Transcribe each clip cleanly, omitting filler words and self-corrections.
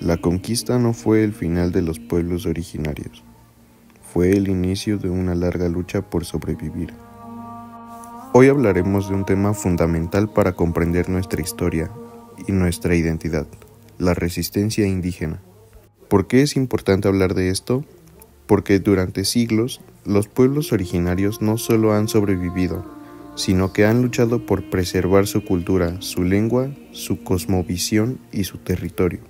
La conquista no fue el final de los pueblos originarios, fue el inicio de una larga lucha por sobrevivir. Hoy hablaremos de un tema fundamental para comprender nuestra historia y nuestra identidad, la resistencia indígena. ¿Por qué es importante hablar de esto? Porque durante siglos, los pueblos originarios no solo han sobrevivido, sino que han luchado por preservar su cultura, su lengua, su cosmovisión y su territorio.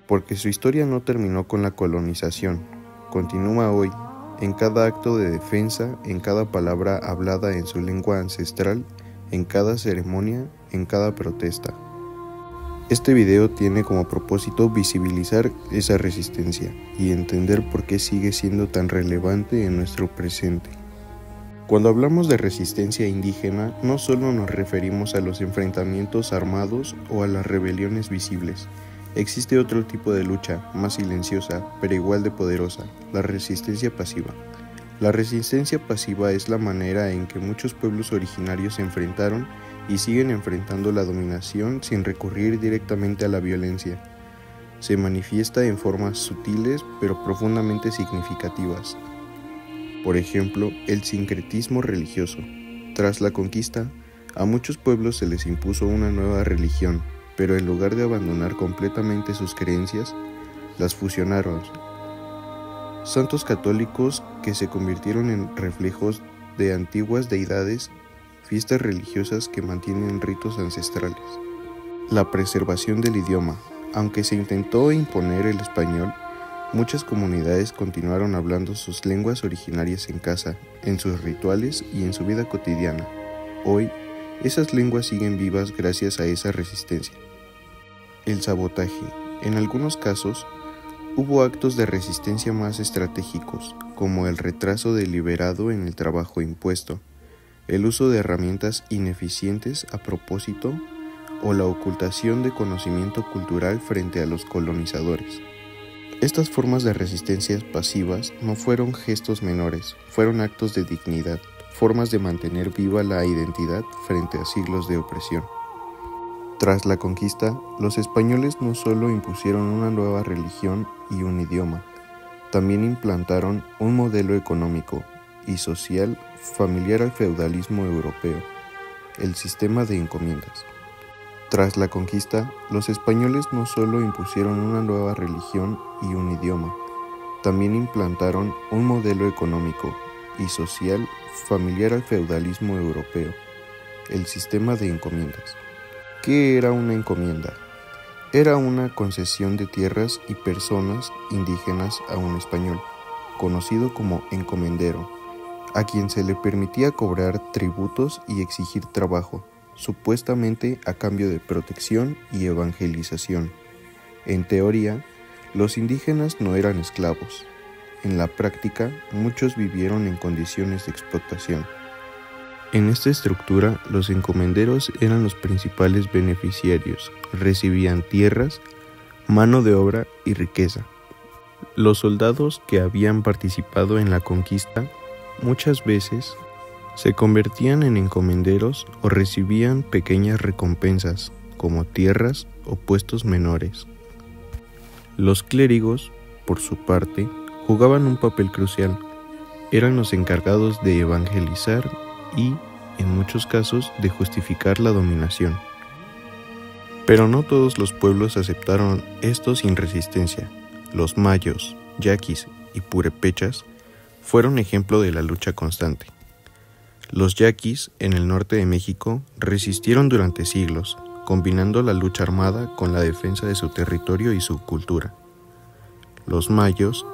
Porque su historia no terminó con la colonización, continúa hoy, en cada acto de defensa, en cada palabra hablada en su lengua ancestral, en cada ceremonia, en cada protesta. Este video tiene como propósito visibilizar esa resistencia y entender por qué sigue siendo tan relevante en nuestro presente. Cuando hablamos de resistencia indígena, no solo nos referimos a los enfrentamientos armados o a las rebeliones visibles. Existe otro tipo de lucha, más silenciosa, pero igual de poderosa, la resistencia pasiva. La resistencia pasiva es la manera en que muchos pueblos originarios se enfrentaron y siguen enfrentando la dominación sin recurrir directamente a la violencia. Se manifiesta en formas sutiles pero profundamente significativas. Por ejemplo, el sincretismo religioso. Tras la conquista, a muchos pueblos se les impuso una nueva religión, pero en lugar de abandonar completamente sus creencias, las fusionaron. Santos católicos que se convirtieron en reflejos de antiguas deidades, fiestas religiosas que mantienen ritos ancestrales. La preservación del idioma. Aunque se intentó imponer el español, muchas comunidades continuaron hablando sus lenguas originarias en casa, en sus rituales y en su vida cotidiana. Hoy, esas lenguas siguen vivas gracias a esa resistencia. El sabotaje. En algunos casos, hubo actos de resistencia más estratégicos, como el retraso deliberado en el trabajo impuesto, el uso de herramientas ineficientes a propósito o la ocultación de conocimiento cultural frente a los colonizadores. Estas formas de resistencias pasivas no fueron gestos menores, fueron actos de dignidad, formas de mantener viva la identidad frente a siglos de opresión. Tras la conquista, los españoles no solo impusieron una nueva religión y un idioma, también implantaron un modelo económico y social familiar al feudalismo europeo, el sistema de encomiendas. Tras la conquista, los españoles no solo impusieron una nueva religión y un idioma, también implantaron un modelo económico y social familiar al feudalismo europeo, el sistema de encomiendas. ¿Qué era una encomienda? Era una concesión de tierras y personas indígenas a un español, conocido como encomendero, a quien se le permitía cobrar tributos y exigir trabajo, supuestamente a cambio de protección y evangelización. En teoría, los indígenas no eran esclavos. En la práctica, muchos vivieron en condiciones de explotación. En esta estructura, los encomenderos eran los principales beneficiarios, recibían tierras, mano de obra y riqueza. Los soldados que habían participado en la conquista muchas veces se convertían en encomenderos o recibían pequeñas recompensas, como tierras o puestos menores. Los clérigos, por su parte, jugaban un papel crucial. Eran los encargados de evangelizar y, en muchos casos, de justificar la dominación. Pero no todos los pueblos aceptaron esto sin resistencia. Los mayos, yaquis y purépechas fueron ejemplo de la lucha constante. Los yaquis, en el norte de México, resistieron durante siglos, combinando la lucha armada con la defensa de su territorio y su cultura. Los mayos,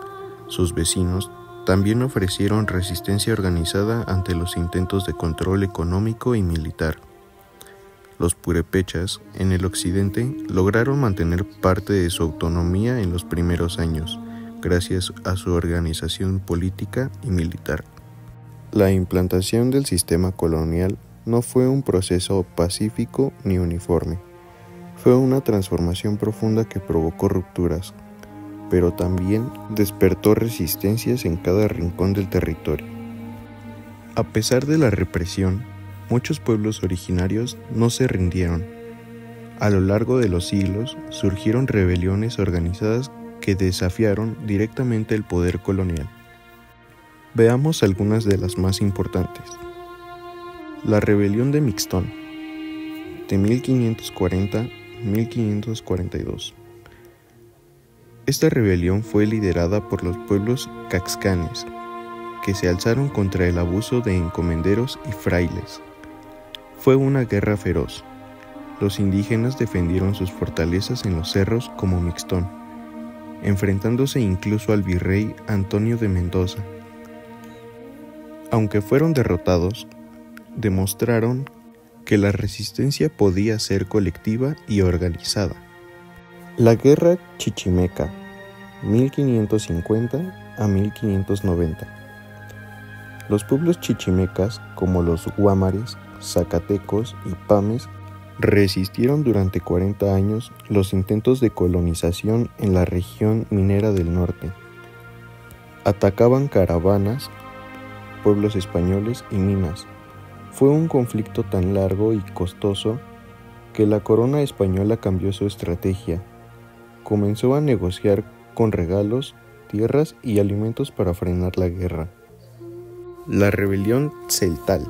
sus vecinos, también ofrecieron resistencia organizada ante los intentos de control económico y militar. Los purépechas, en el occidente, lograron mantener parte de su autonomía en los primeros años, gracias a su organización política y militar. La implantación del sistema colonial no fue un proceso pacífico ni uniforme. Fue una transformación profunda que provocó rupturas, pero también despertó resistencias en cada rincón del territorio. A pesar de la represión, muchos pueblos originarios no se rindieron. A lo largo de los siglos surgieron rebeliones organizadas que desafiaron directamente el poder colonial. Veamos algunas de las más importantes. La rebelión de Mixtón, de 1540 a 1542. Esta rebelión fue liderada por los pueblos caxcanes, que se alzaron contra el abuso de encomenderos y frailes. Fue una guerra feroz. Los indígenas defendieron sus fortalezas en los cerros como Mixtón, enfrentándose incluso al virrey Antonio de Mendoza. Aunque fueron derrotados, demostraron que la resistencia podía ser colectiva y organizada. La Guerra Chichimeca, 1550 a 1590. Los pueblos chichimecas, como los guámares, zacatecos y pames, resistieron durante 40 años los intentos de colonización en la región minera del norte. Atacaban caravanas, pueblos españoles y minas. Fue un conflicto tan largo y costoso que la corona española cambió su estrategia. Comenzó a negociar con regalos, tierras y alimentos para frenar la guerra. La rebelión celtal,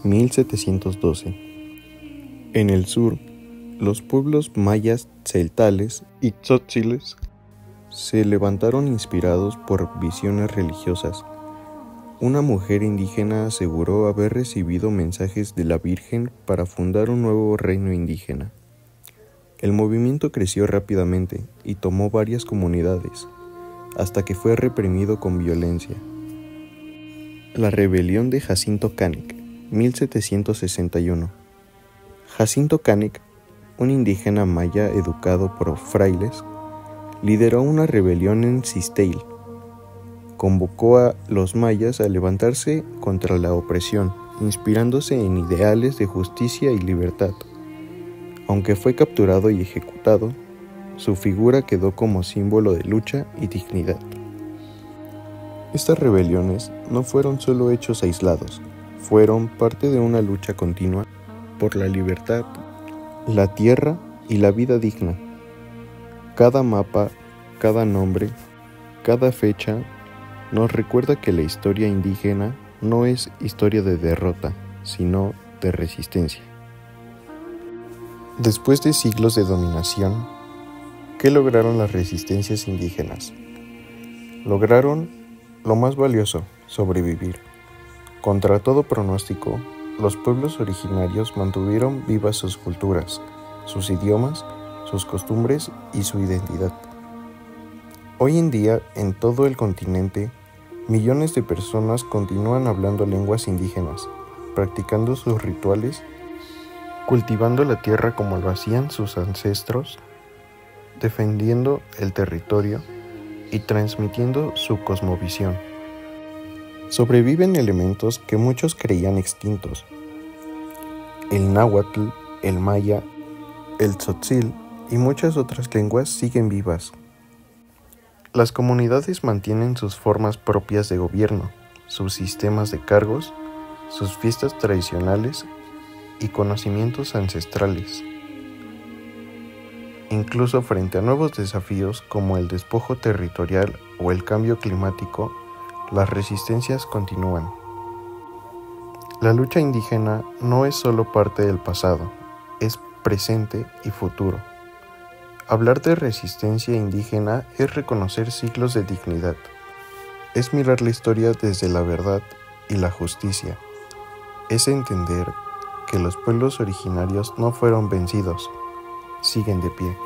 1712. En el sur, los pueblos mayas celtales y tzotziles se levantaron inspirados por visiones religiosas. Una mujer indígena aseguró haber recibido mensajes de la Virgen para fundar un nuevo reino indígena. El movimiento creció rápidamente y tomó varias comunidades, hasta que fue reprimido con violencia. La rebelión de Jacinto Canic, 1761. Jacinto Canic, un indígena maya educado por frailes, lideró una rebelión en Cisteil. Convocó a los mayas a levantarse contra la opresión, inspirándose en ideales de justicia y libertad. Aunque fue capturado y ejecutado, su figura quedó como símbolo de lucha y dignidad. Estas rebeliones no fueron solo hechos aislados, fueron parte de una lucha continua por la libertad, la tierra y la vida digna. Cada mapa, cada nombre, cada fecha nos recuerda que la historia indígena no es historia de derrota, sino de resistencia. Después de siglos de dominación, ¿qué lograron las resistencias indígenas? Lograron lo más valioso, sobrevivir. Contra todo pronóstico, los pueblos originarios mantuvieron vivas sus culturas, sus idiomas, sus costumbres y su identidad. Hoy en día, en todo el continente, millones de personas continúan hablando lenguas indígenas, practicando sus rituales, cultivando la tierra como lo hacían sus ancestros, defendiendo el territorio y transmitiendo su cosmovisión. Sobreviven elementos que muchos creían extintos. El náhuatl, el maya, el tzotzil y muchas otras lenguas siguen vivas. Las comunidades mantienen sus formas propias de gobierno, sus sistemas de cargos, sus fiestas tradicionales y conocimientos ancestrales. Incluso frente a nuevos desafíos como el despojo territorial o el cambio climático, las resistencias continúan. La lucha indígena no es solo parte del pasado, es presente y futuro. Hablar de resistencia indígena es reconocer siglos de dignidad, es mirar la historia desde la verdad y la justicia, es entender que los pueblos originarios no fueron vencidos, siguen de pie.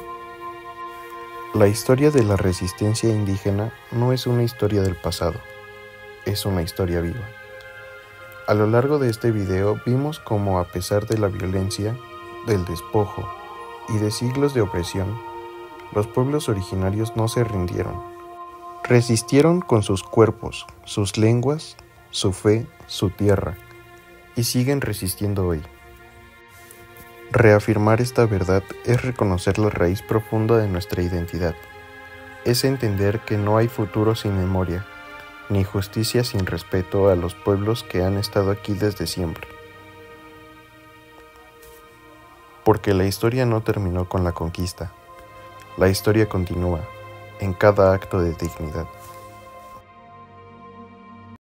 La historia de la resistencia indígena no es una historia del pasado, es una historia viva. A lo largo de este video vimos cómo, a pesar de la violencia, del despojo y de siglos de opresión, los pueblos originarios no se rindieron. Resistieron con sus cuerpos, sus lenguas, su fe, su tierra, y siguen resistiendo hoy. Reafirmar esta verdad es reconocer la raíz profunda de nuestra identidad. Es entender que no hay futuro sin memoria, ni justicia sin respeto a los pueblos que han estado aquí desde siempre. Porque la historia no terminó con la conquista. La historia continúa en cada acto de dignidad.